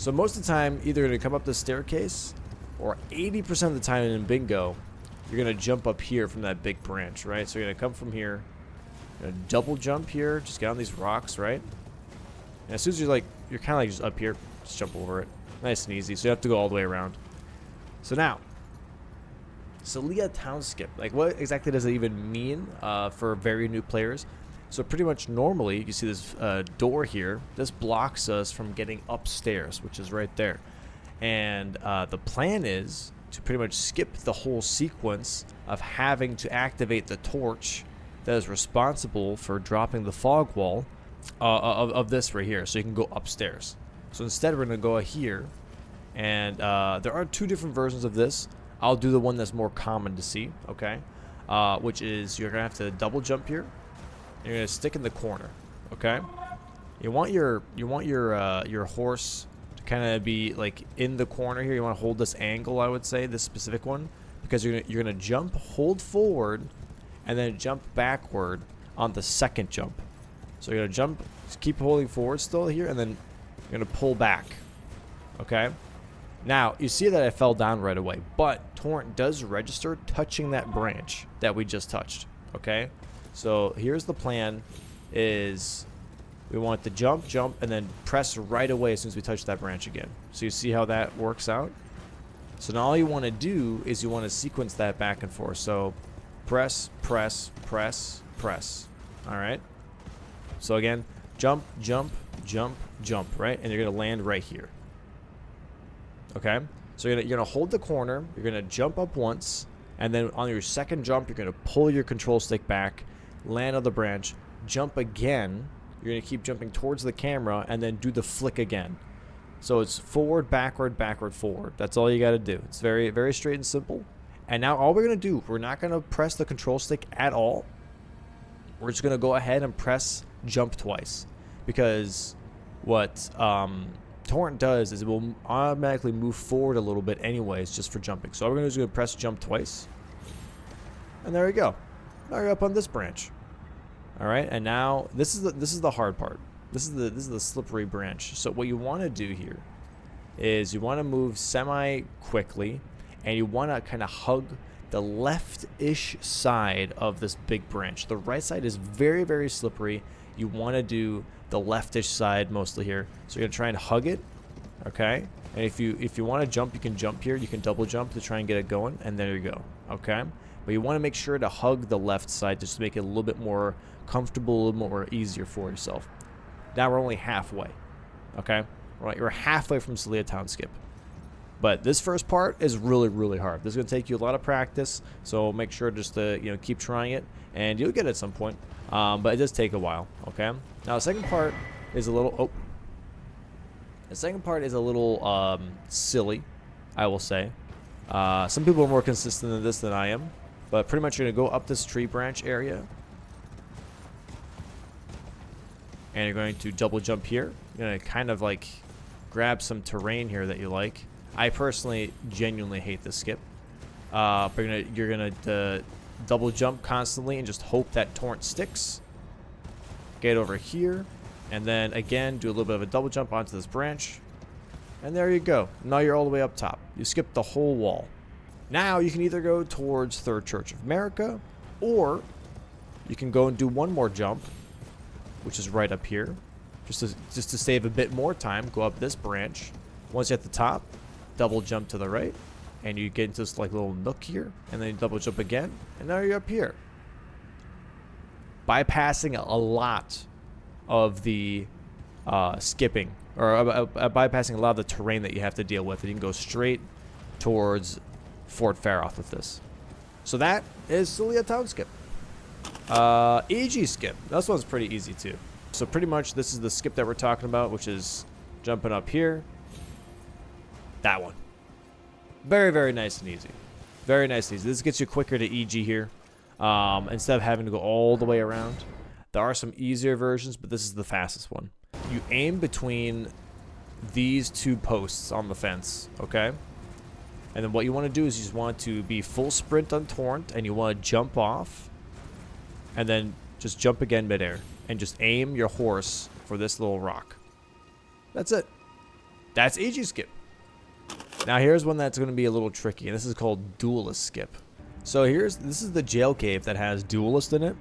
So most of the time, either you're going to come up the staircase, or 80% of the time in bingo, you're going to jump up here from that big branch, right? So you're going to come from here, you're going to double jump here, just get on these rocks, right? And as soon as you're kind of like just up here, just jump over it. Nice and easy, so you have to go all the way around. So now, Sellia Town Skip. Like, what exactly does it even mean for very new players? So pretty much normally, you see this door here. This blocks us from getting upstairs, which is right there. And the plan is to pretty much skip the whole sequence of having to activate the torch that is responsible for dropping the fog wall of this right here, so you can go upstairs. So instead, we're going to go here, and there are two different versions of this. I'll do the one that's more common to see, okay? Which is you're going to have to double jump here. You're going to stick in the corner, okay? You want your horse to kind of be like in the corner here. You want to hold this angle, I would say, this specific one, because you're going to jump, hold forward, and then jump backward on the second jump. So you're going to jump, just keep holding forward still here, and then you're going to pull back, okay? Now, you see that I fell down right away, but Torrent does register touching that branch that we just touched, okay? So here's the plan, is we want to jump, and then press right away as soon as we touch that branch again. So you see how that works out? So now all you want to do is you want to sequence that back and forth. So press, press, press, press. All right? So again, jump, jump, jump, jump, right? And you're going to land right here. Okay? So you're going to hold the corner, you're going to jump up once, and then on your second jump, you're going to pull your control stick back, land on the branch, jump again. You're going to keep jumping towards the camera, and then do the flick again. So it's forward, backward, backward, forward. That's all you got to do. It's very, very straight and simple. And now all we're going to do, we're not going to press the control stick at all. We're just going to go ahead and press jump twice. Because what Torrent does is it will automatically move forward a little bit anyways, just for jumping. So all we're going to do is press jump twice. And there you go. Now you're up on this branch. All right, and now this is the hard part. This is the slippery branch. So what you want to do here is you want to move semi quickly, and you want to kind of hug the left-ish side of this big branch. The right side is very, very slippery. You want to do the left-ish side mostly here. So you're gonna try and hug it, okay? And if you want to jump, you can jump here. You can double jump to try and get it going, and there you go, okay? But you want to make sure to hug the left side just to make it a little bit more comfortable, a little more easier for yourself. Now we're only halfway, okay? Right, you're halfway from Sellia Town Skip. But this first part is really, really hard. This is going to take you a lot of practice, so make sure just to keep trying it, and you'll get it at some point. But it does take a while, okay? Now the second part is a little silly, I will say. Some people are more consistent in this than I am, but pretty much you're going to go up this tree branch area, and you're going to double jump here. You're going to kind of like grab some terrain here that you like. I personally genuinely hate this skip, but you're gonna double jump constantly and just hope that Torrent sticks. Get over here, and then again do a little bit of a double jump onto this branch, and there you go. Now you're all the way up top. You skipped the whole wall. Now you can either go towards Third Church of America, or you can go and do one more jump, which is right up here, just to save a bit more time. Go up this branch. Once you're at the top, double jump to the right, and you get into this like little nook here, and then you double jump again, and now you're up here, bypassing a lot of the skipping, or bypassing a lot of the terrain that you have to deal with, and you can go straight towards Fort Faroth with this. So that is Sellia Town Skip. Iji Skip. This one's pretty easy too. So pretty much this is the skip that we're talking about, which is jumping up here. That one. Very, very nice and easy. Very nice and easy. This gets you quicker to EG here. Instead of having to go all the way around. There are some easier versions, but this is the fastest one. You aim between these two posts on the fence, okay? And then what you want to do is you just want to be full sprint on Torrent, and you want to jump off, and then just jump again midair, and just aim your horse for this little rock. That's it. That's Iji Skip. Now here's one that's going to be a little tricky, and this is called Duelist Skip. So this is the jail cave that has Duelist in it,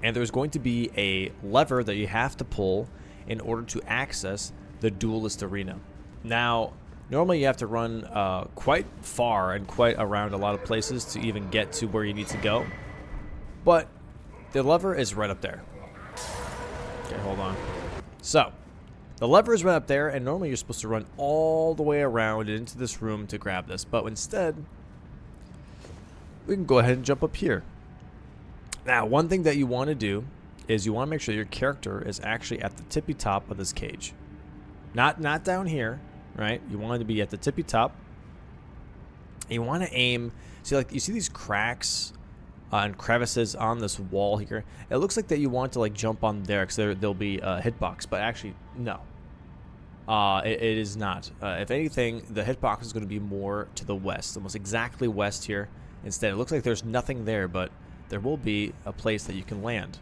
and there's going to be a lever that you have to pull in order to access the Duelist arena. Now, normally you have to run quite far and quite around a lot of places to even get to where you need to go, but the lever is right up there. Okay, hold on. So, the lever is right up there, and normally you're supposed to run all the way around into this room to grab this, but instead, we can go ahead and jump up here. Now, one thing that you want to do is you want to make sure your character is actually at the tippy top of this cage. Not down here, right? You want it to be at the tippy top. You want to aim, see, like, you see these cracks and crevices on this wall here. It looks like that you want to like jump on there because there'll be a hitbox, but actually no, it is not. If anything, the hitbox is going to be more to the west, almost exactly west here. Instead, it looks like there's nothing there, but there will be a place that you can land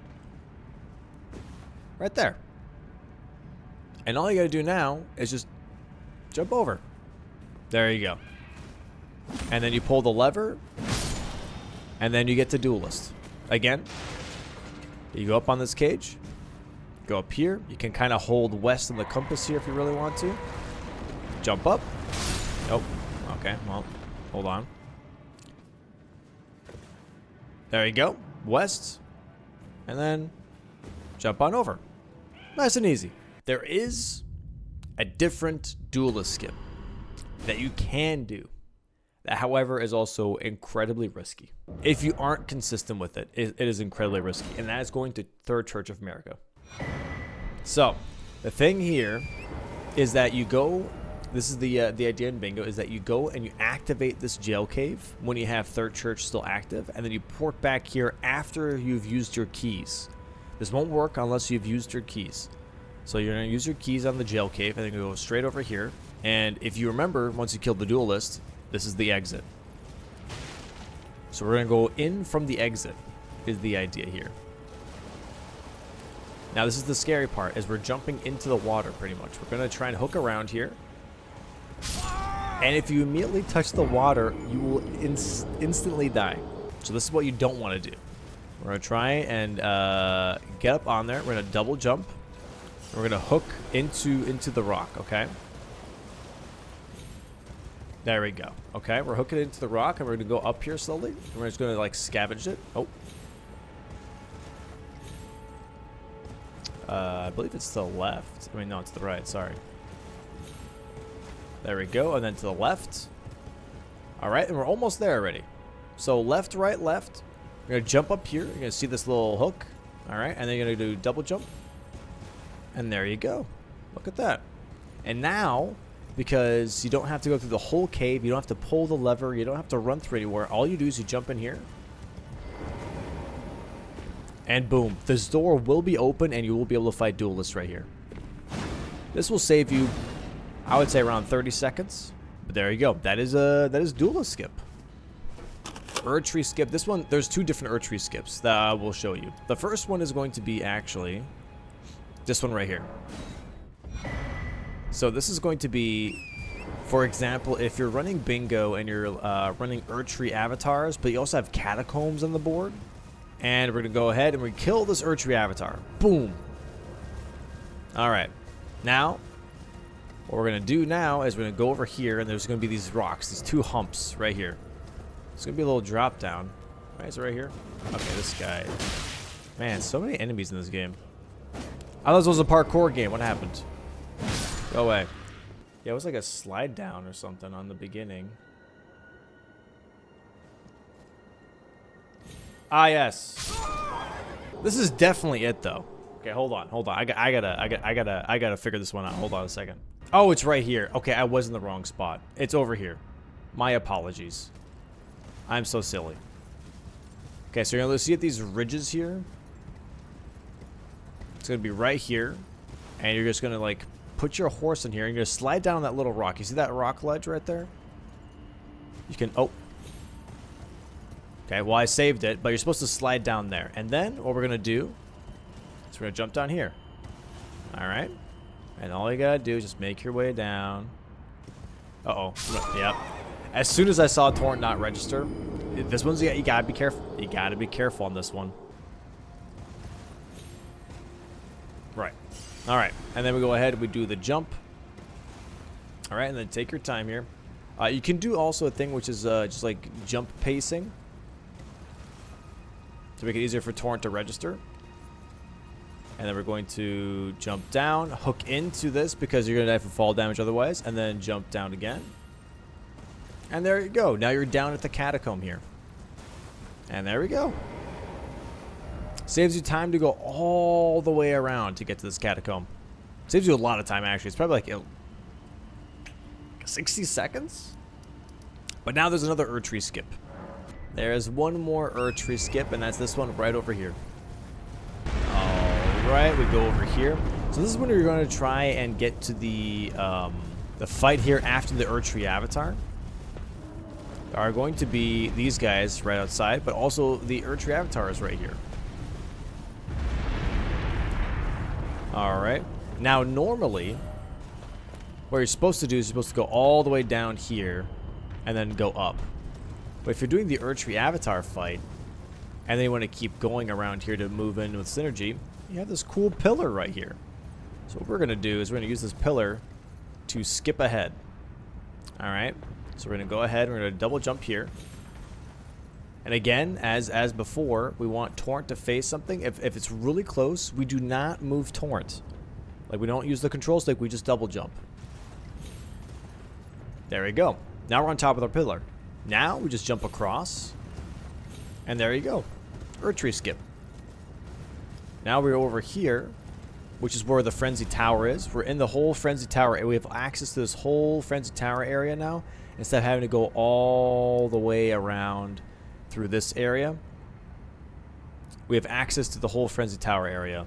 right there. And all you got to do now is just jump over. There you go. And then you pull the lever. And then you get to Duelist. Again, you go up on this cage, go up here. You can kind of hold west on the compass here if you really want to. Jump up. Nope. Okay, well, hold on. There you go. West. And then jump on over. Nice and easy. There is a different Duelist Skip that you can do. That, however, is also incredibly risky. If you aren't consistent with it, it is incredibly risky, and that is going to Third Church of America. So, the thing here is that you go, this is the idea in bingo, is that you go and you activate this jail cave when you have Third Church still active, and then you port back here after you've used your keys. This won't work unless you've used your keys. So you're going to use your keys on the jail cave, and then you go straight over here, and if you remember, once you killed the Duelist, this is the exit. So we're going to go in from the exit is the idea here. Now this is the scary part, is we're jumping into the water pretty much. We're going to try and hook around here. And if you immediately touch the water, you will instantly die. So this is what you don't want to do. We're going to try and get up on there. We're going to double jump. We're going to hook into the rock, okay? There we go. Okay, we're hooking into the rock, and we're going to go up here slowly. And we're just going to, like, scavenge it. Oh. I believe it's to the left. I mean, no, it's to the right. Sorry. There we go. And then to the left. All right, and we're almost there already. So left, right, left. We're going to jump up here. You're going to see this little hook. All right, and then you're going to do double jump. And there you go. Look at that. And now, because you don't have to go through the whole cave, you don't have to pull the lever, you don't have to run through anywhere. All you do is you jump in here. And boom, this door will be open and you will be able to fight Duelists right here. This will save you, I would say, around 30 seconds. But there you go. That is Duelist Skip. Erdtree Skip. This one, there's two different Erdtree Skips that I will show you. The first one is going to be actually this one right here. So this is going to be, for example, if you're running bingo and you're running Erdtree avatars, but you also have Catacombs on the board, and we're going to go ahead and we kill this Erdtree avatar. Boom. All right. Now, what we're going to do now is we're going to go over here, and there's going to be these rocks, these two humps right here. It's going to be a little drop down. Right, is it right here? Okay, this guy. Man, so many enemies in this game. I thought this was a parkour game. What happened? Go away. Yeah, it was like a slide down or something on the beginning. Ah, yes. This is definitely it, though. Okay, hold on. I gotta figure this one out. Hold on a second. Oh, it's right here. Okay, I was in the wrong spot. It's over here. My apologies. I'm so silly. Okay, so you're gonna see at these ridges here. It's gonna be right here, and you're just gonna like put your horse in here, and you're gonna slide down that little rock. You see that rock ledge right there? You can, oh. Okay, well I saved it, but you're supposed to slide down there. And then what we're gonna do is we're gonna jump down here. Alright. And all you gotta do is just make your way down. Uh-oh. Yep. As soon as I saw Torrent not register, this one's, you gotta be careful. You gotta be careful on this one. Right. Alright. And then we go ahead and we do the jump. Alright, and then take your time here. You can do also a thing which is just like jump pacing to make it easier for Torrent to register. And then we're going to jump down, hook into this because you're going to die from fall damage otherwise, and then jump down again. And there you go. Now you're down at the Catacomb here. And there we go. Saves you time to go all the way around to get to this Catacomb. Saves you a lot of time, actually. It's probably like 60 seconds? But now there's another Erdtree skip. There's one more Erdtree skip, and that's this one right over here. Alright, we go over here. So this is when you're going to try and get to the fight here after the Erdtree avatar. There are going to be these guys right outside, but also the Erdtree avatar is right here. Alright. Now, normally, what you're supposed to do is you're supposed to go all the way down here and then go up. But if you're doing the Erdtree avatar fight, and then you want to keep going around here to move in with synergy, you have this cool pillar right here. So what we're going to do is we're going to use this pillar to skip ahead. Alright, so we're going to go ahead, we're going to double jump here. And again, as before, we want Torrent to face something. If it's really close, we do not move Torrent. Like, we don't use the control stick, we just double jump. There we go. Now we're on top of our pillar. Now we just jump across. And there you go. Erdtree skip. Now we're over here, which is where the Frenzy Tower is. We're in the whole Frenzy Tower. We have access to this whole Frenzy Tower area now, instead of having to go all the way around through this area. We have access to the whole Frenzy Tower area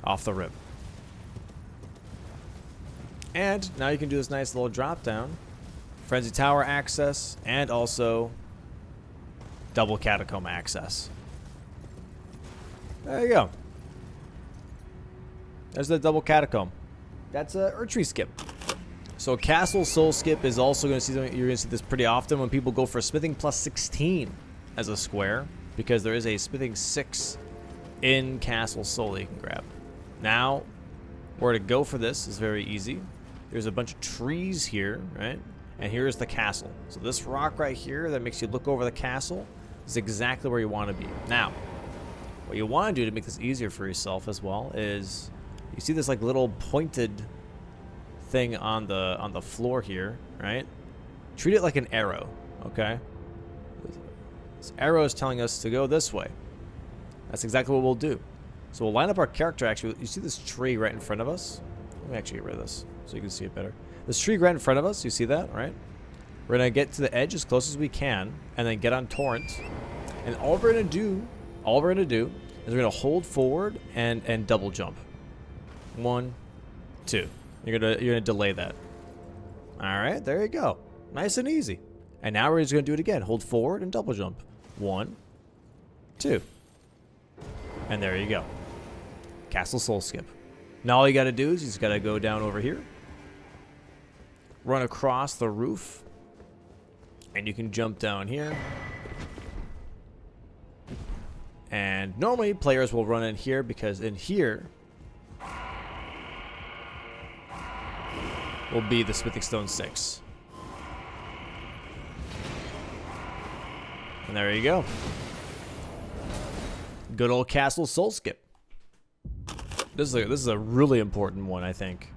off the rip. And now you can do this nice little drop down. Frenzy Tower access, and also double Catacomb access. There you go. There's the double Catacomb. That's a Erdtree skip. So Castle Soul skip is also going to see something. You're going to see this pretty often when people go for smithing plus 16 as a square, because there is a smithing 6 in Castle Soul that you can grab. Now, where to go for this is very easy. There's a bunch of trees here, right? And here's the castle. So this rock right here that makes you look over the castle is exactly where you want to be. Now, what you want to do to make this easier for yourself as well is, you see this like little pointed thing on the floor here, right? Treat it like an arrow, okay? This arrow is telling us to go this way. That's exactly what we'll do. So we'll line up our character. Actually, you see this tree right in front of us? Let me actually get rid of this so you can see it better. This tree right in front of us, you see that, right? We're going to get to the edge as close as we can, and then get on Torrent. And all we're going to do is we're going to hold forward and double jump. 1, 2. You're gonna delay that. Alright, there you go. Nice and easy. And now we're just gonna do it again. Hold forward and double jump. 1, 2. And there you go. Castle Soul skip. Now all you gotta do is you just gotta go down over here. Run across the roof. And you can jump down here. And normally players will run in here because in here will be the Smithing Stone 6. And there you go. Good old Castle Soul skip. This is a really important one, I think.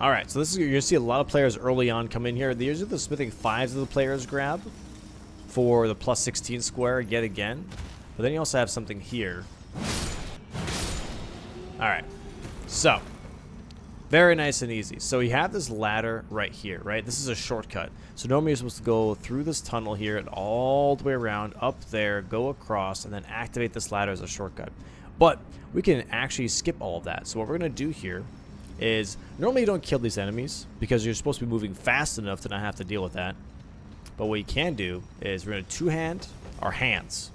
Alright, so you're going to see a lot of players early on come in here. These are the Smithing 5s that the players grab for the plus 16 square yet again. But then you also have something here. Alright, so very nice and easy. So we have this ladder right here, right? This is a shortcut. So normally you're supposed to go through this tunnel here and all the way around, up there, go across, and then activate this ladder as a shortcut. But we can actually skip all of that. So what we're going to do here is, normally you don't kill these enemies because you're supposed to be moving fast enough to not have to deal with that. But what you can do is we're going to two-hand our hands.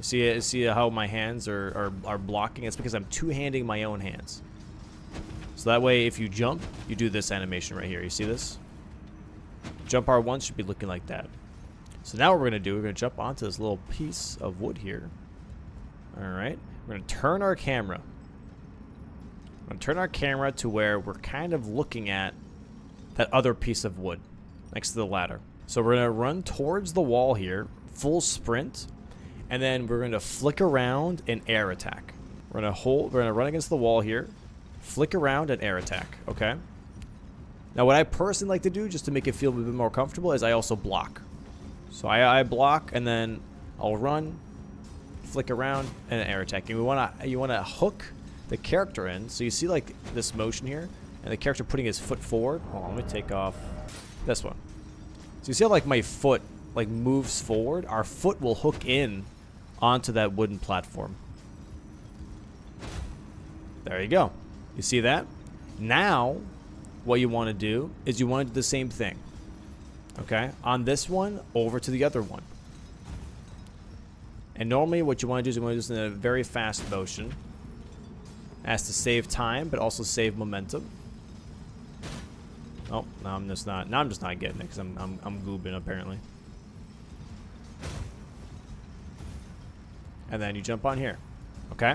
See how my hands are blocking? It's because I'm two-handing my own hands. So So that way, if you jump, you do this animation right here. You see this? Jump R1 should be looking like that. So now what we're going to do, we're going to jump onto this little piece of wood here. Alright. We're going to turn our camera. I'm going to turn our camera to where we're kind of looking at that other piece of wood next to the ladder. So we're going to run towards the wall here, full sprint, and then we're going to flick around and air attack. We're going to run against the wall here, flick around and air attack, okay? Now what I personally like to do, just to make it feel a bit more comfortable, is I also block. So I block, and then I'll run, flick around, and air attack. And you want to hook the character in. So you see like this motion here, and the character putting his foot forward. Hold on, let me take off this one. So you see how like my foot like moves forward? Our foot will hook in onto that wooden platform. There you go. You see that? Now, what you want to do is you want to do the same thing. Okay? On this one, over to the other one. And normally what you want to do is you want to do this in a very fast motion. As to save time, but also save momentum. Oh, no, I'm just not. Now I'm just not getting it because I'm goobing apparently. And then you jump on here. Okay?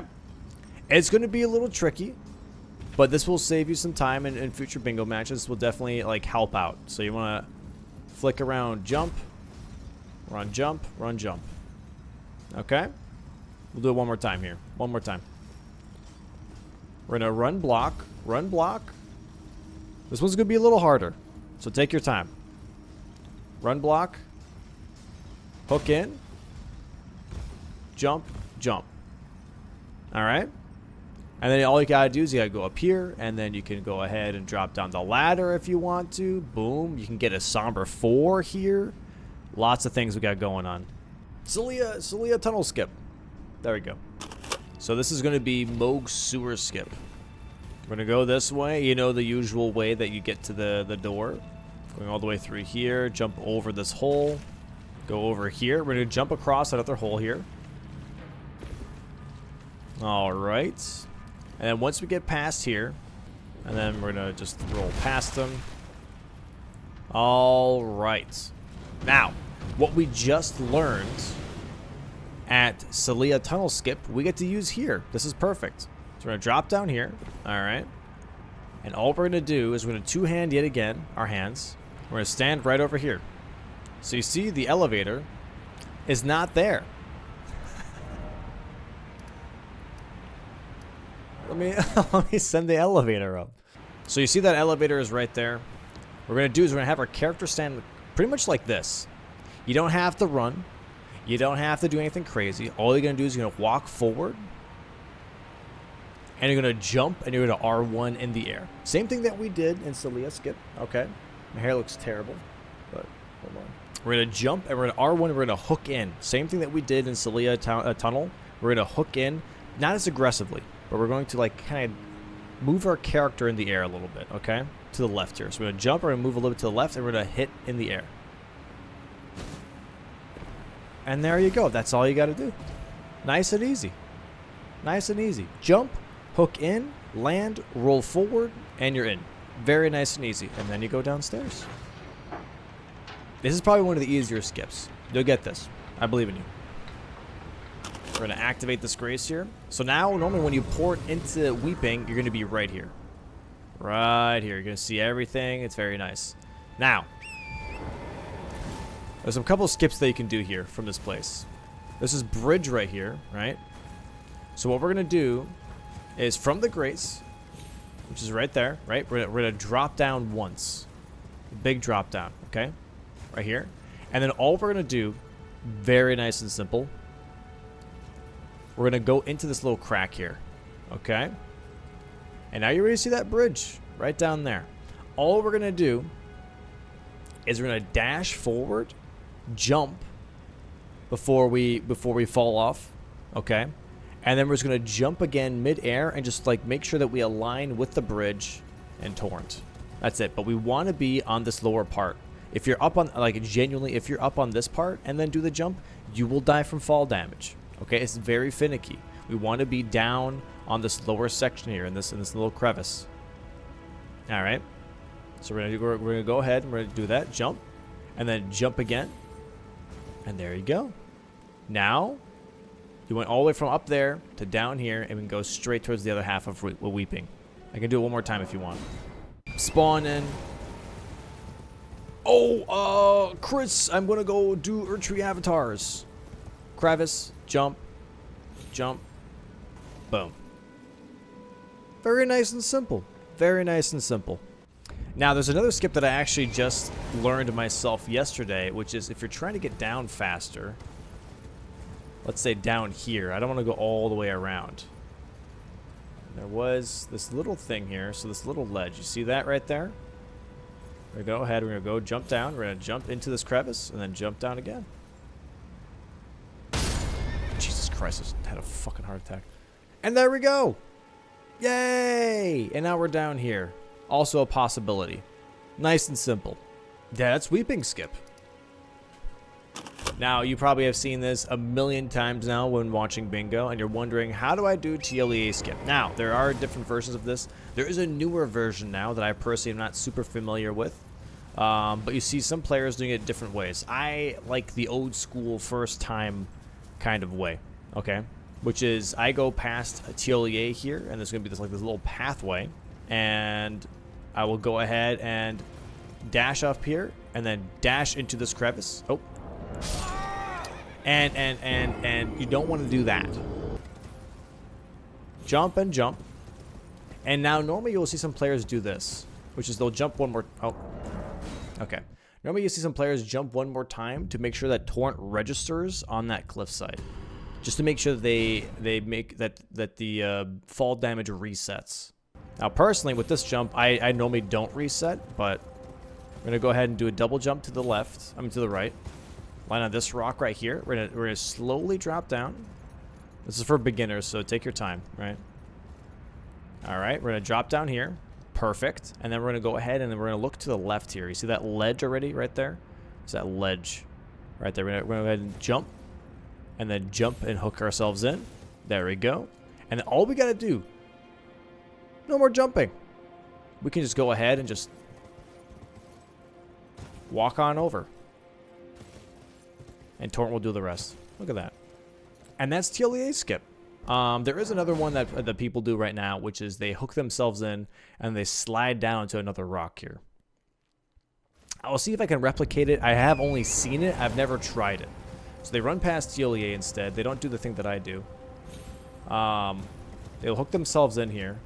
It's going to be a little tricky, but this will save you some time in future bingo matches. This will definitely like help out. So you want to flick around, jump, run, jump, run, jump. Okay? We'll do it one more time here. One more time. We're going to run, block, run, block. This one's going to be a little harder, so take your time. Run, block, hook in, jump, jump. All right? And then all you got to do is you got to go up here, and then you can go ahead and drop down the ladder if you want to. Boom. You can get a somber 4 here. Lots of things we got going on. Sellia tunnel skip. There we go. So this is going to be Mohg sewer skip. We're going to go this way. You know the usual way that you get to the door. Going all the way through here. Jump over this hole. Go over here. We're going to jump across another hole here. Alright. And then once we get past here, and then we're going to just roll past them. Alright. Now, what we just learned at Sellia tunnel skip, we get to use here. This is perfect. So we're going to drop down here. Alright. And all we're going to do is we're going to two-hand yet again our hands. We're going to stand right over here. So you see the elevator is not there. Let me send the elevator up. So you see that elevator is right there. What we're going to do is we're going to have our character stand pretty much like this. You don't have to run. You don't have to do anything crazy. All you're going to do is you're going to walk forward. And you're going to jump and you're going to R1 in the air. Same thing that we did in Sellia skip. Okay. My hair looks terrible. But hold on. We're going to jump and we're going to R1 and we're going to hook in. Same thing that we did in Sellia tunnel. We're going to hook in. Not as aggressively. But we're going to like kind of move our character in the air a little bit. Okay. To the left here. So we're going to jump. We're going to move a little bit to the left. And we're going to hit in the air. And there you go. That's all you got to do. Nice and easy. Nice and easy. Jump, hook in, land, roll forward, and you're in. Very nice and easy. And then you go downstairs. This is probably one of the easier skips. You'll get this. I believe in you. We're going to activate this grace here. So now, normally when you port into Weeping, you're going to be right here. Right here. You're going to see everything. It's very nice. Now, there's a couple of skips that you can do here from this place. This is bridge right here, right? So what we're going to do is from the grace, which is right there, right? We're going to drop down once. Big drop down, okay? Right here. And then all we're going to do, very nice and simple, we're going to go into this little crack here, okay? And now you're ready to see that bridge right down there. All we're going to do is we're going to dash forward, jump before we fall off, okay? And then we're just going to jump again mid-air and just like make sure that we align with the bridge and torrent. That's it. But we want to be on this lower part. If you're up on, like genuinely, if you're up on this part and then do the jump, you will die from fall damage. Okay, it's very finicky. We want to be down on this lower section here in this little crevice. All right. So we're gonna go ahead and we're gonna do that jump, and then jump again, and there you go. Now, you went all the way from up there to down here, and we can go straight towards the other half of Weeping. I can do it one more time if you want. Spawn in. Oh, Chris, I'm gonna go do Erdtree avatars. Crevice, jump, jump, boom. Very nice and simple. Very nice and simple. Now, there's another skip that I actually just learned myself yesterday, which is if you're trying to get down faster, let's say down here. I don't want to go all the way around. There was this little thing here, so this little ledge. You see that right there? We're going to go ahead, we're going to go jump down. We're going to jump into this crevice and then jump down again. Jesus Christ, I just had a fucking heart attack. And there we go. Yay! And now we're down here. Also a possibility. Nice and simple. Yeah, that's Weeping Skip. Now, you probably have seen this a million times now when watching Bingo, and you're wondering, how do I do Thiollier Skip? Now, there are different versions of this. There is a newer version now that I personally am not super familiar with. But you see some players doing it different ways. I like the old school first time kind of way, okay? Which is, I go past Thiollier here, and there's going to be this little pathway, and I will go ahead and dash up here, and then dash into this crevice. Oh. And you don't want to do that. Jump and jump. And now normally you'll see some players do this, which is they'll jump one more. Oh, okay. Normally you see some players jump one more time to make sure that torrent registers on that cliffside, just to make sure that they make that the fall damage resets. Now personally with this jump, I normally don't reset, but we're gonna go ahead and do a double jump to the left. I mean to the right. Line on this rock right here. We're gonna slowly drop down. This is for beginners, so take your time, right? All right, we're gonna drop down here. Perfect. And then we're gonna go ahead and then we're gonna look to the left here. You see that ledge already right there? It's that ledge right there. We're gonna go ahead and jump, and then jump and hook ourselves in. There we go. And then all we gotta do, no more jumping. We can just go ahead and just walk on over. And torrent will do the rest. Look at that. And that's Thiollier Skip. There is another one that people do right now, which is they hook themselves in and they slide down to another rock here. I'll see if I can replicate it. I have only seen it. I've never tried it. So they run past Thiollier instead. They don't do the thing that I do. They'll hook themselves in here.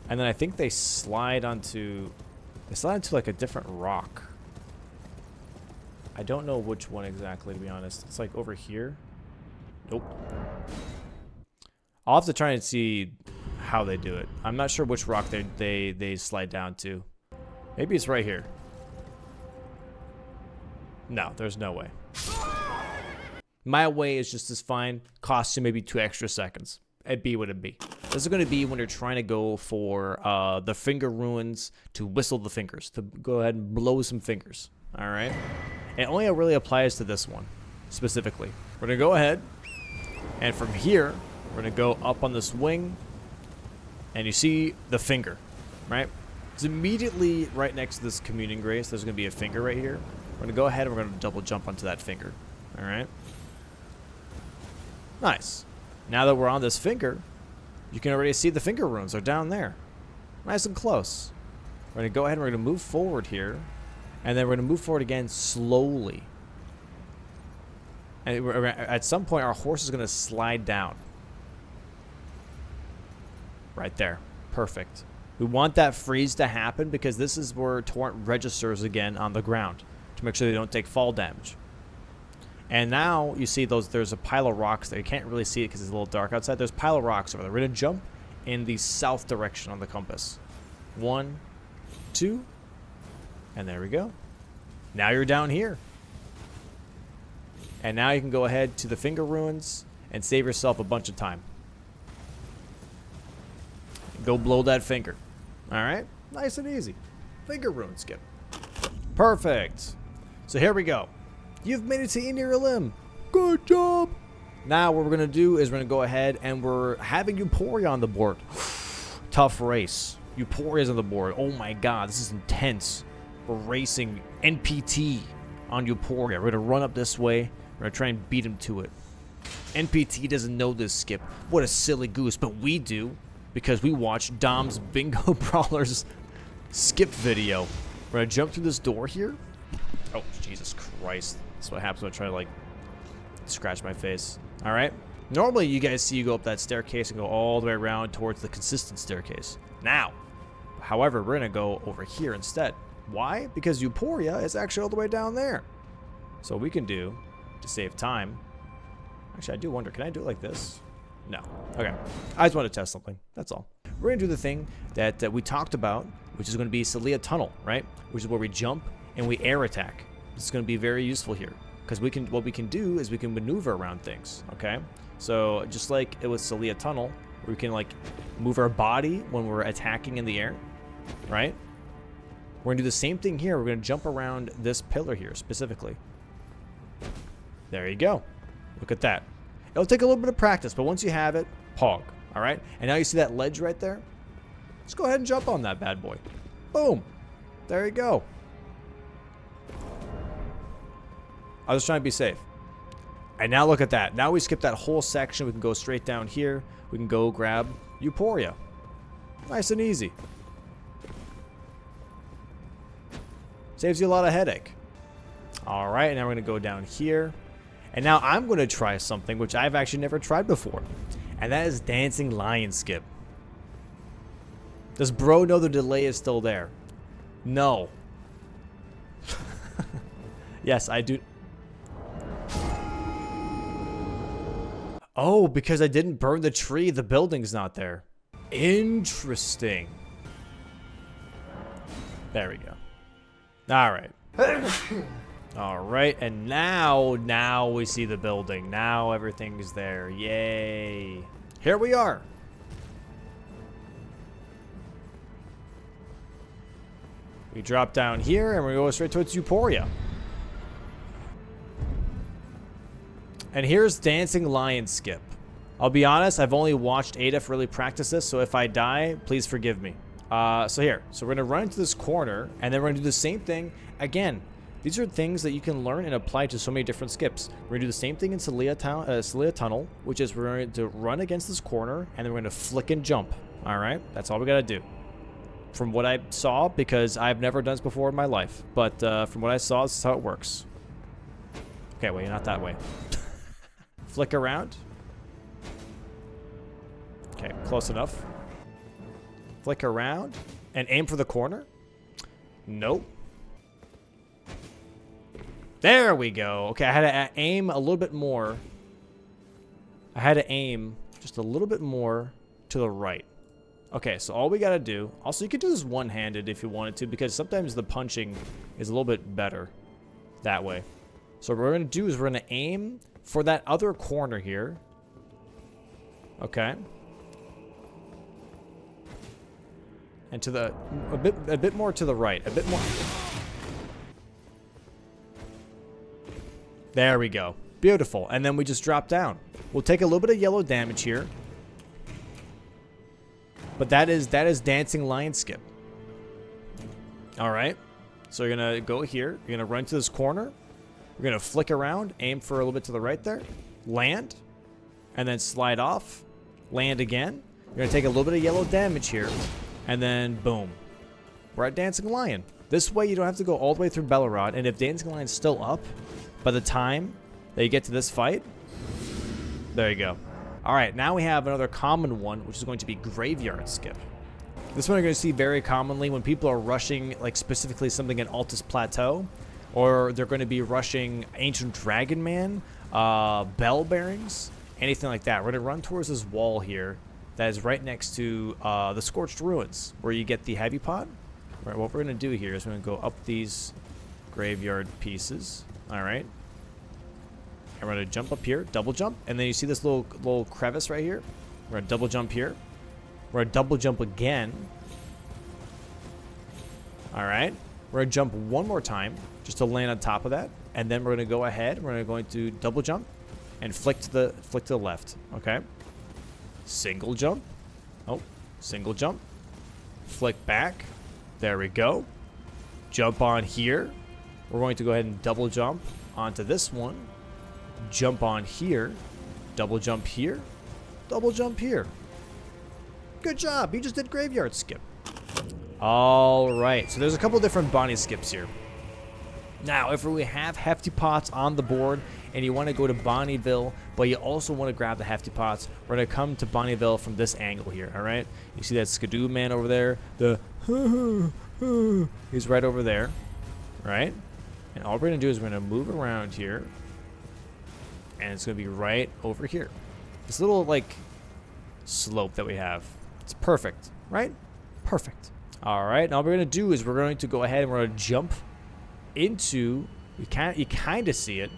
And then I think they slide onto like a different rock. I don't know which one exactly, to be honest. It's like over here. Nope. I'll have to try and see how they do it. I'm not sure which rock they slide down to. Maybe it's right here. No, there's no way. My way is just as fine. Costs you maybe 2 extra seconds. It'd be what it'd be. This is going to be when you're trying to go for the finger ruins to whistle the fingers. To go ahead and blow some fingers. Alright? It only really applies to this one, specifically. We're going to go ahead, and from here, we're going to go up on this wing, and you see the finger, right? It's immediately right next to this Communing Grace. There's going to be a finger right here. We're going to go ahead, and we're going to double jump onto that finger, all right? Nice. Now that we're on this finger, you can already see the finger runes are down there. Nice and close. We're going to go ahead, and we're going to move forward here. And then we're going to move forward again slowly. And at some point, our horse is going to slide down. Right there. Perfect. We want that freeze to happen because this is where torrent registers again on the ground to make sure they don't take fall damage. And now you see there's a pile of rocks there. You can't really see it because it's a little dark outside. There's a pile of rocks over there. We're going to jump in the south direction on the compass. 1, 2... And there we go. Now you're down here. And now you can go ahead to the finger ruins and save yourself a bunch of time. Go blow that finger. Alright? Nice and easy. Finger rune skip. Perfect. So here we go. You've made it to Inir Limb. Good job. Now what we're going to do is we're going to go ahead and we're having Euporia on the board. Tough race. Euporia's on the board. Oh my god, this is intense. We're racing NPT on Euporia. We're going to run up this way. We're going to try and beat him to it. NPT doesn't know this skip. What a silly goose. But we do, because we watched Dom's Bingo Brawler's skip video. We're going to jump through this door here. Oh, Jesus Christ. That's what happens when I try to, like, scratch my face. Alright. Normally, you guys see you go up that staircase and go all the way around towards the consistent staircase. Now, however, we're going to go over here instead. Why? Because Euporia is actually all the way down there. So what we can do, to save time... Actually, I do wonder, can I do it like this? No. Okay. I just want to test something. That's all. We're going to do the thing that we talked about, which is going to be Sellia Tunnel, right? Which is where we jump and we air attack. This is going to be very useful here. Because what we can do is we can maneuver around things, okay? So just like it was Sellia Tunnel, where we can like move our body when we're attacking in the air, right? We're gonna do the same thing here. We're gonna jump around this pillar here specifically. There you go. Look at that. It'll take a little bit of practice, but once you have it, Mohg, all right? And now you see that ledge right there? Let's go ahead and jump on that bad boy. Boom. There you go. I was trying to be safe. And now look at that. Now we skip that whole section. We can go straight down here. We can go grab Euporia. Nice and easy. Saves you a lot of headache. All right, now we're going to go down here. And now I'm going to try something which I've actually never tried before. And that is Dancing Lion Skip. Does bro know the delay is still there? No. Yes, I do. Oh, because I didn't burn the tree, the building's not there. Interesting. There we go. All right. All right, and now we see the building. Now everything's there. Yay. Here we are. We drop down here and we go straight towards Euporia. And here's Dancing Lion Skip. I'll be honest, I've only watched Adaf really practice this, so if I die, please forgive me. So we're gonna run into this corner, and then we're gonna do the same thing again. These are things that you can learn and apply to so many different skips. We're gonna do the same thing in Sellia Tunnel, which is we're going to run against this corner, and then we're gonna flick and jump. All right, that's all we gotta do. From what I saw, because I've never done this before in my life, but from what I saw, this is how it works. Okay, wait, not that way. Flick around. Okay, close enough. Flick around and aim for the corner. Nope. There we go. Okay, I had to aim a little bit more. I had to aim just a little bit more to the right. Okay, so all we gotta do, also you could do this one-handed if you wanted to, because sometimes the punching is a little bit better that way. So what we're gonna do is we're gonna aim for that other corner here. Okay. And to the a bit more to the right, a bit more. There we go. Beautiful. And then we just drop down. We'll take a little bit of yellow damage here. But that is Dancing Lion Skip. All right. So you're going to go here. You're going to run to this corner. We're going to flick around, aim for a little bit to the right there. Land. And then slide off. Land again. You're going to take a little bit of yellow damage here. And then, boom. We're at Dancing Lion. This way, you don't have to go all the way through Bellerod. And if Dancing Lion's still up, by the time that you get to this fight, there you go. All right, now we have another common one, which is going to be Graveyard Skip. This one you're going to see very commonly when people are rushing, like specifically something in Altus Plateau, or they're going to be rushing Ancient Dragon Man, Bell Bearings, anything like that. We're going to run towards this wall here that is right next to the Scorched Ruins, where you get the heavy pot. All right, what we're going to do here is we're going to go up these graveyard pieces. All right. And we're going to jump up here, double jump, and then you see this little crevice right here. We're going to double jump here. We're going to double jump again. All right. We're going to jump one more time just to land on top of that, and then we're going to go ahead. We're going to double jump and flick to the left. Okay. Single jump. Oh, single jump. Flick back. There we go. Jump on here. We're going to go ahead and double jump onto this one. Jump on here. Double jump here. Double jump here. Good job. You just did Graveyard Skip. All right. So there's a couple different Bonny Skips here. Now, if we have Hefty Pots on the board and you want to go to Bonnyville, but you also want to grab the Hefty Pots, we're going to come to Bonnyville from this angle here, all right? You see that Skidoo man over there? He's right over there, right? And all we're going to do is we're going to move around here, and it's going to be right over here. This little, like, slope that we have. It's perfect, right? Perfect. All right, now what we're going to do is we're going to go ahead and we're going to jump into, you kind of see it.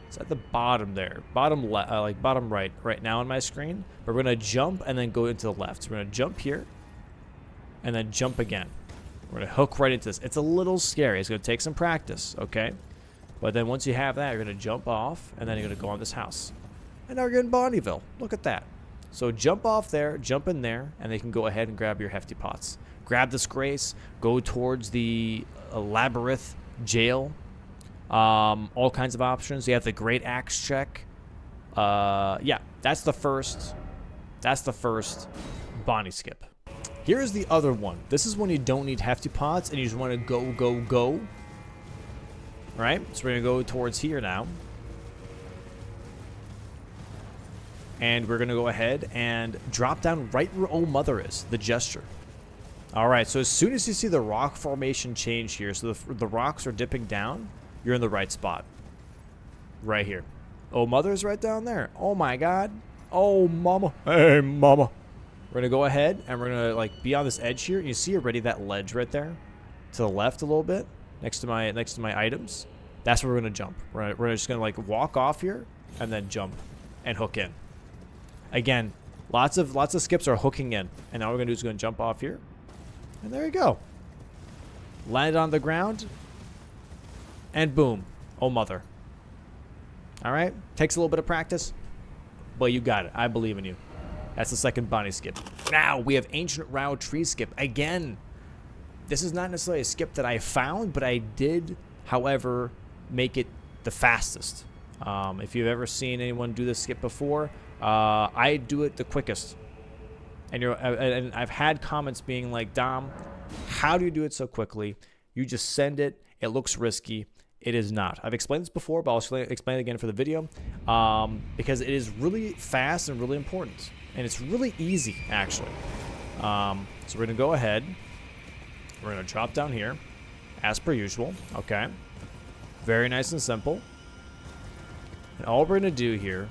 It's at the bottom there, bottom right now on my screen. But we're gonna jump and then go into the left. So we're gonna jump here, and then jump again. We're gonna hook right into this. It's a little scary. It's gonna take some practice, okay? But then once you have that, you're gonna jump off, and then you're gonna go on this house. And now you're in Bonnyville. Look at that. So jump off there, jump in there, and they can go ahead and grab your Hefty Pots. Grab this Grace, go towards the Labyrinth jail. All kinds of options. You have the Great Axe check. Yeah, that's the first Bonny Skip. Here's the other one. This is when you don't need Hefty Pots and you just want to go. Right? So we're gonna go towards here now. And we're gonna go ahead and drop down right where Oh Mother is, the gesture. Alright, so as soon as you see the rock formation change here, so the rocks are dipping down, you're in the right spot. Right here. Oh, Mother's right down there. Oh my god. Oh, mama. Hey, mama. We're gonna go ahead and we're gonna like be on this edge here. You see already that ledge right there? To the left a little bit, next to my items. That's where we're gonna jump. We're just gonna like walk off here and then jump and hook in. Again, lots of skips are hooking in. And now what we're gonna do is gonna jump off here. And there you go. Land on the ground. And boom. Oh, Mother. Alright. Takes a little bit of practice. But you got it. I believe in you. That's the second Bonny Skip. Now, we have Ancient Rhau Tree Skip. Again, this is not necessarily a skip that I found, but I did, however, make it the fastest. If you've ever seen anyone do this skip before, I do it the quickest. And I've had comments being like, Dom, how do you do it so quickly? You just send it. It looks risky. It is not. I've explained this before, but I'll explain it again for the video because it is really fast and really important. And it's really easy, actually. So we're going to go ahead. We're going to drop down here, as per usual. Okay. Very nice and simple. And all we're going to do here,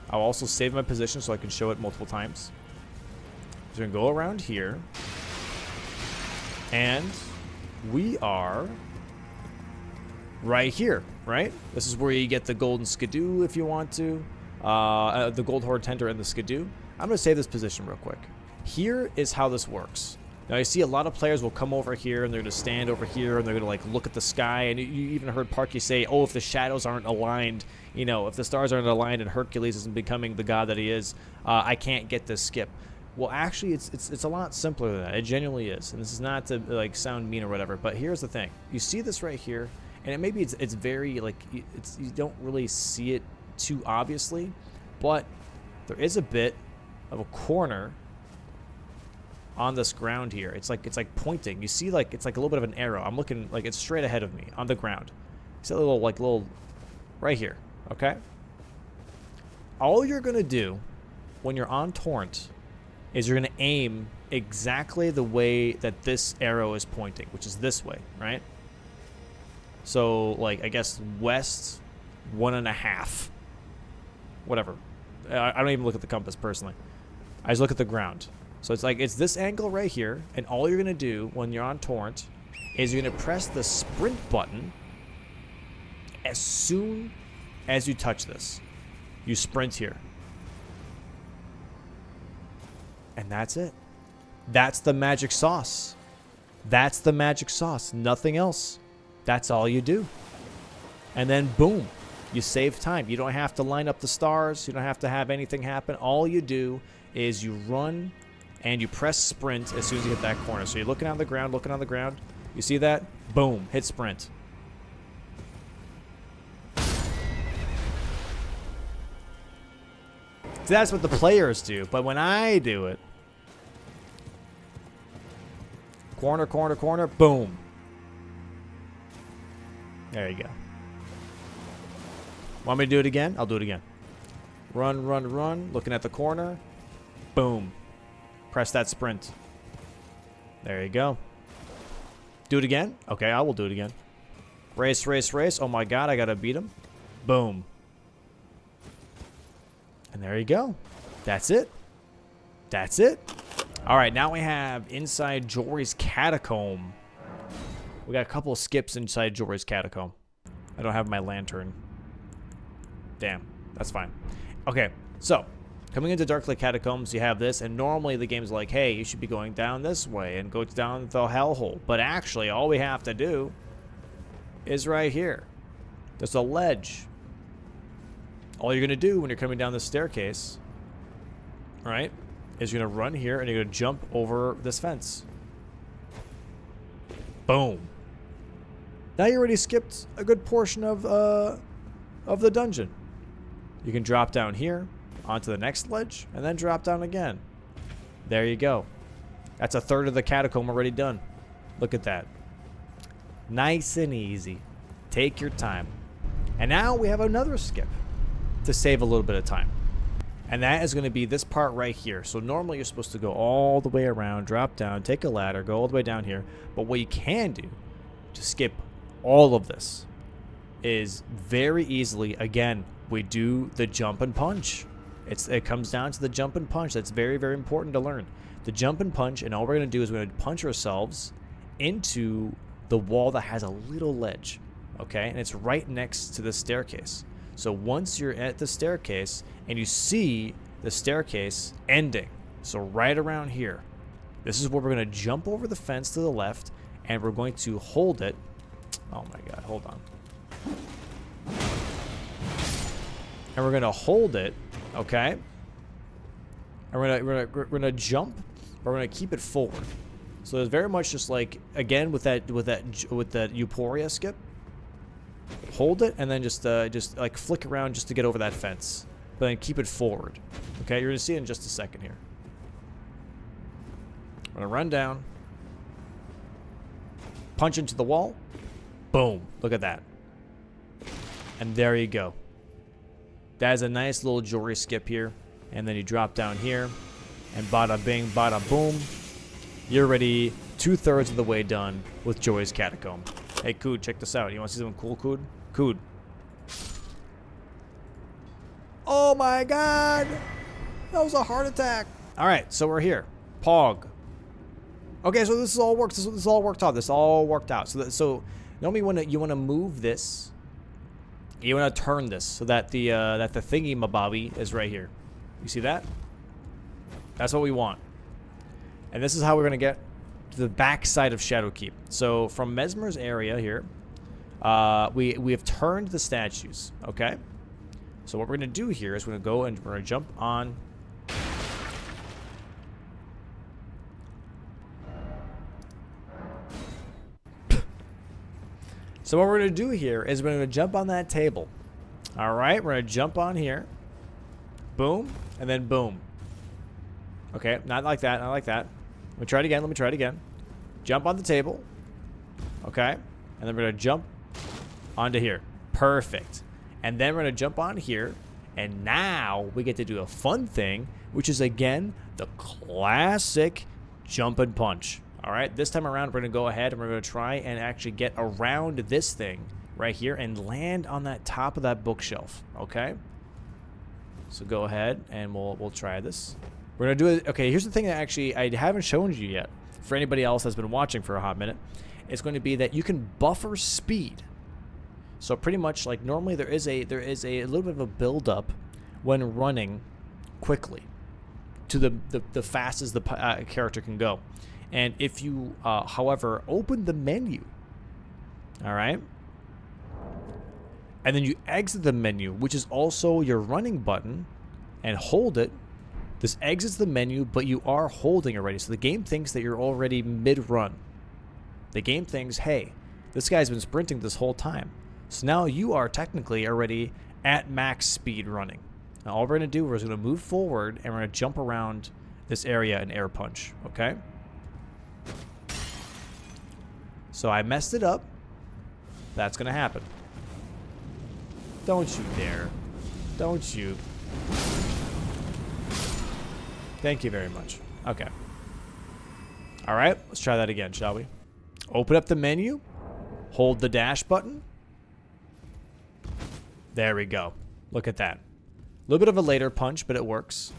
I'll also save my position so I can show it multiple times. So we're going to go around here. And we are right here, right? This is where you get the golden skidoo if you want to. The gold horde tender and the skidoo. I'm going to save this position real quick. Here is how this works. Now, I see a lot of players will come over here and they're going to stand over here and they're going to like look at the sky. And you even heard Parky say, oh, if the shadows aren't aligned, you know, if the stars aren't aligned and Hercules isn't becoming the god that he is, I can't get this skip. Well, actually, it's a lot simpler than that. It genuinely is. And this is not to like sound mean or whatever, but here's the thing. You see this right here, and maybe it's very like you don't really see it too obviously, but there is a bit of a corner on this ground here. It's like pointing. You see, like it's like a little bit of an arrow. I'm looking like it's straight ahead of me on the ground. See a little right here. Okay. All you're gonna do when you're on torrent is you're gonna aim exactly the way that this arrow is pointing, which is this way, right? So like I guess west 1.5, whatever. I don't even look at the compass personally. I just look at the ground. So it's like it's this angle right here, and all you're gonna do when you're on torrent is you're gonna press the sprint button as soon as you touch this. You sprint here. And that's it. That's the magic sauce. That's the magic sauce. Nothing else. That's all you do. And then boom, you save time. You don't have to line up the stars. You don't have to have anything happen. All you do is you run and you press sprint as soon as you hit that corner. So you're looking on the ground, You see that? Boom, hit sprint. See, that's what the players do, but when I do it, corner, corner, corner, boom. There you go. Want me to do it again? I'll do it again. Run, run, run. Looking at the corner. Boom. Press that sprint. There you go. Do it again? Okay, I will do it again. Race, race, race. Oh my god, I gotta beat him. Boom. And there you go. That's it. That's it. Alright, now we have inside Jory's Catacomb. We got a couple of skips inside Jory's Catacomb. I don't have my lantern. Damn, that's fine. Okay, so coming into Darklight Catacombs, you have this, and normally the game's like, hey, you should be going down this way and go down the hellhole. But actually, all we have to do is right here. There's a ledge. All you're going to do when you're coming down this staircase, right, is you're going to run here and you're going to jump over this fence. Boom. Now you already skipped a good portion of the dungeon. You can drop down here onto the next ledge and then drop down again. There you go. That's a third of the catacomb already done. Look at that. Nice and easy. Take your time. And now we have another skip to save a little bit of time. And that is going to be this part right here. So normally you're supposed to go all the way around, drop down, take a ladder, go all the way down here. But what you can do to skip all of this is very easily, again, we do the jump and punch. It comes down to the jump and punch. That's very, very important to learn. The jump and punch, and all we're going to do is we're going to punch ourselves into the wall that has a little ledge, okay? And it's right next to the staircase. So once you're at the staircase and you see the staircase ending, so right around here, this is where we're going to jump over the fence to the left, and we're going to hold it. Oh my god, hold on. And we're going to hold it, okay? And we're gonna jump, but we're going to keep it forward. So it's very much just like, again, with that Euporia Skip. Hold it and then just like flick around just to get over that fence, but then keep it forward. Okay, you're gonna see it in just a second here. I'm gonna run down, punch into the wall, boom! Look at that, and there you go. That is a nice little Jory skip here, and then you drop down here, and bada bing, bada boom. You're already 2/3 of the way done with Jory's Catacomb. Hey, Cood, check this out. You want to see something cool, Cood? Cood. Oh my god! That was a heart attack. Alright, so we're here. Pog. Okay, so this is all worked. This is all worked out. This all worked out. So normally you want to move this. You want to turn this so that the thingy mabobby is right here. You see that? That's what we want. And this is how we're gonna get to the back side of Shadowkeep. So from Mesmer's area here, we have turned the statues. Okay. So what we're gonna do here is we're gonna go and we're gonna jump on. So what we're gonna do here is we're gonna jump on that table. All right, we're gonna jump on here. Boom, and then boom. Okay, not like that, not like that. Let me try it again. Let me try it again. Jump on the table. Okay, and then we're gonna jump onto here. Perfect. And then we're gonna jump on here, and now we get to do a fun thing, which is again the classic jump and punch. All right, this time around we're gonna go ahead and we're gonna try and actually get around this thing right here and land on that top of that bookshelf. Okay, so go ahead and we'll try this. We're gonna do it. Okay, here's the thing that actually I haven't shown you yet. For anybody else that's been watching for a hot minute, it's going to be that you can buffer speed. So pretty much like normally there is a little bit of a build up when running quickly to the fastest the character can go. And if you, however, open the menu, all right, and then you exit the menu, which is also your running button, and hold it, This exits the menu, but you are holding already. So the game thinks that you're already mid-run. The game thinks, hey, this guy's been sprinting this whole time. So now you are technically already at max speed running. Now all we're going to do is we're going to move forward and we're going to jump around this area and air punch, okay? So I messed it up. That's going to happen. Don't you dare. Don't you. Thank you very much. Okay. All right, let's try that again, shall we? Open up the menu. Hold the dash button. There we go. Look at that. A little bit of a later punch, but it works.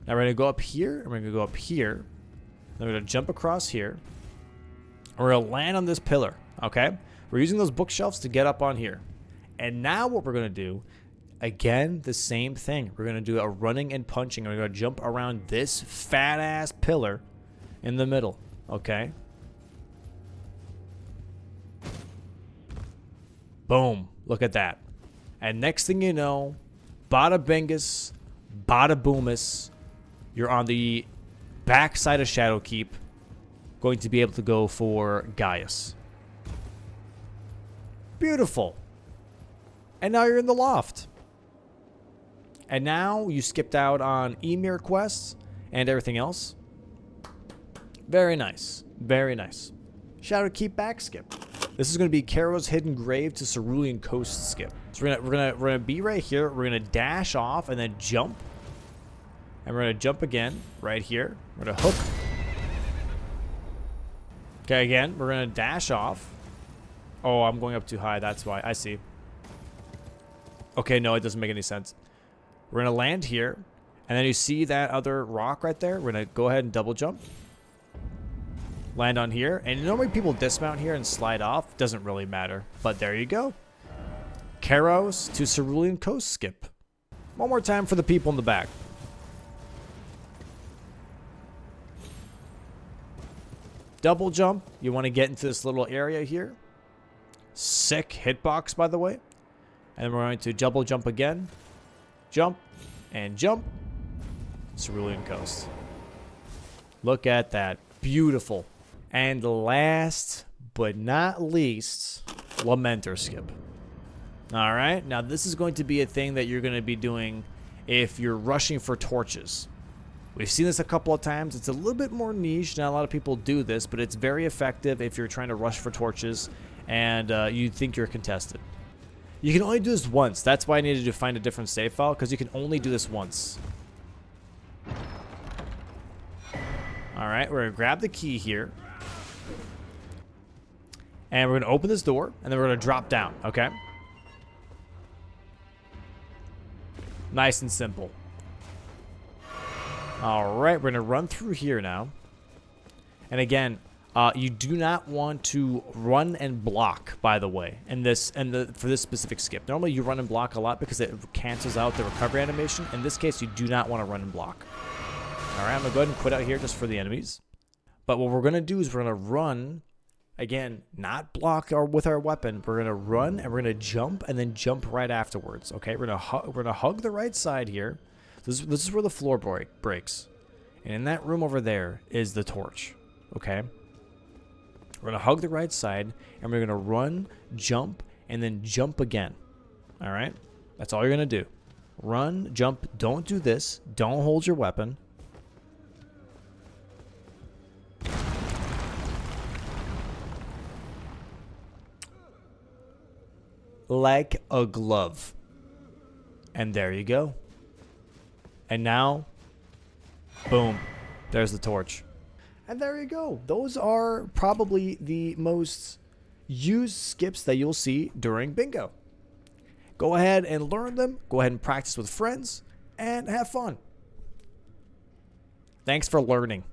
Now we're going to go up here, and we're going to go up here. Then we're going to jump across here. And we're going to land on this pillar, okay? We're using those bookshelves to get up on here. And now what we're going to do, again, the same thing. We're going to do a running and punching. We're going to jump around this fat-ass pillar in the middle, okay? Boom. Look at that. And next thing you know, bada bingus, bada boomus, you're on the backside of Shadowkeep, going to be able to go for Gaius. Beautiful. And now you're in the loft. And now you skipped out on Emir quests and everything else. Very nice. Very nice. Shadowkeep back skip. This is going to be Karo's Hidden Grave to Cerulean Coast skip. So we're gonna be right here. We're gonna dash off and then jump. And we're gonna jump again right here. We're gonna hook. Okay, again, we're gonna dash off. Oh, I'm going up too high. That's why. I see. Okay, no, it doesn't make any sense. We're gonna land here, and then you see that other rock right there. We're gonna go ahead and double jump. Land on here, and normally people dismount here and slide off. Doesn't really matter, but there you go. Karos to Cerulean Coast skip. One more time for the people in the back. Double jump. You want to get into this little area here. Sick hitbox, by the way. And we're going to double jump again. Jump and jump. Cerulean Coast. Look at that. Beautiful. And last but not least, Lamenter skip. All right. Now, this is going to be a thing that you're going to be doing if you're rushing for torches. We've seen this a couple of times. It's a little bit more niche. Not a lot of people do this, but it's very effective if you're trying to rush for torches and you think you're contested. You can only do this once. That's why I needed to find a different save file, because you can only do this once. All right, we're going to grab the key here. And we're going to open this door, and then we're going to drop down, okay? Nice and simple. All right, we're going to run through here now. And again, you do not want to run and block, by the way, for this specific skip. Normally, you run and block a lot because it cancels out the recovery animation. In this case, you do not want to run and block. All right, I'm going to go ahead and quit out here just for the enemies. But what we're going to do is we're going to run, again, not block with our weapon. We're going to run, and we're going to jump, and then jump right afterwards, okay? We're going to hug the right side here. This is where the floor breaks. And in that room over there is the torch, okay? We're going to hug the right side, and we're going to run, jump, and then jump again. All right? That's all you're going to do. Run, jump. Don't do this. Don't hold your weapon. Like a glove. And there you go. And now, boom, there's the torch. And there you go. Those are probably the most used skips that you'll see during bingo. Go ahead and learn them. Go ahead and practice with friends and have fun. Thanks for learning.